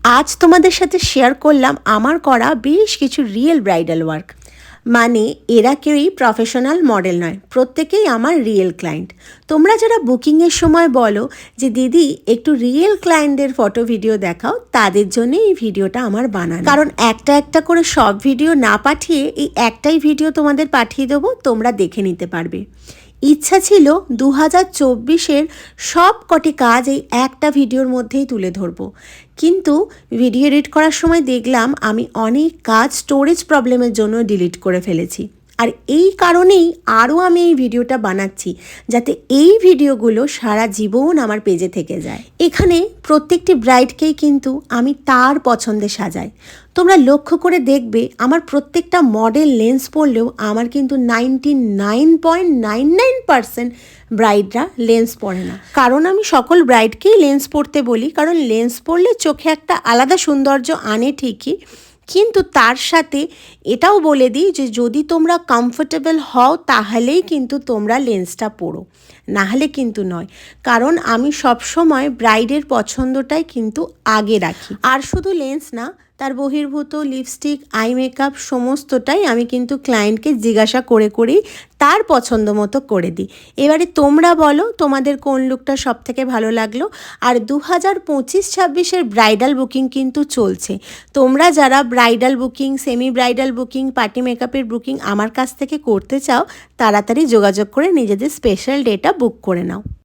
আজ তোমাদের সাথে শেয়ার করলাম আমার করা বেশ কিছু রিয়েল ব্রাইডাল ওয়ার্ক। মানে এরা কেউই প্রফেশনাল মডেল নয়, প্রত্যেকেই আমার রিয়েল ক্লায়েন্ট। তোমরা যারা বুকিংয়ের সময় বলো যে দিদি একটু রিয়েল ক্লায়েন্টদের ফটো ভিডিও দেখাও, তাদের জন্য এই ভিডিওটা আমার বানানো। কারণ একটা একটা করে সব ভিডিও না পাঠিয়ে এই একটাই ভিডিও তোমাদের পাঠিয়ে দেবো, তোমরা দেখে নিতে পারবে। ইচ্ছা ছিল 2024-এর সব কটি কাজ এই একটা ভিডিওর মধ্যেই তুলে ধরবো, কিন্তু ভিডিও এডিট করার সময় দেখলাম আমি অনেক কাজ স্টোরেজ প্রবলেমের জন্য ডিলিট করে ফেলেছি। আর এই কারণেই আরও আমি এই ভিডিওটা বানাচ্ছি, যাতে এই ভিডিওগুলো সারা জীবন আমার পেজে থেকে যায়। এখানে প্রত্যেকটি ব্রাইডকেই কিন্তু আমি তার পছন্দে সাজাই। তোমরা লক্ষ্য করে দেখবে আমার প্রত্যেকটা মডেল লেন্স পরলেও আমার কিন্তু 99.99% ব্রাইডরা লেন্স পরে না। কারণ আমি সকল ব্রাইডকেই লেন্স পরতে বলি, কারণ লেন্স পরলে চোখে একটা আলাদা সৌন্দর্য আনে ঠিকই, কিন্তু তার সাথে এটাও বলে দিই যে যদি তোমরা কমফোর্টেবল হও তাহলেই কিন্তু তোমরা লেন্সটা পরো, নাহলে কিন্তু নয়। কারণ আমি সবসময় ব্রাইডের পছন্দটাই কিন্তু আগে রাখি। আর শুধু লেন্স না, তার বহির্ভূত লিপস্টিক, আই মেকআপ সমস্তটাই আমি কিন্তু ক্লায়েন্টকে জিজ্ঞাসা করে করেই তার পছন্দ মতো করে দিই। এবারে তোমরা বলো তোমাদের কোন লুকটা সব থেকে ভালো লাগলো। আর 2025-26-এর ব্রাইডাল বুকিং কিন্তু চলছে। তোমরা যারা bridal booking, semi bridal booking, party মেকআপের বুকিং আমার কাছ থেকে করতে চাও, তাড়াতাড়ি যোগাযোগ করে নিজেদের স্পেশাল ডেটা বুক করে নাও।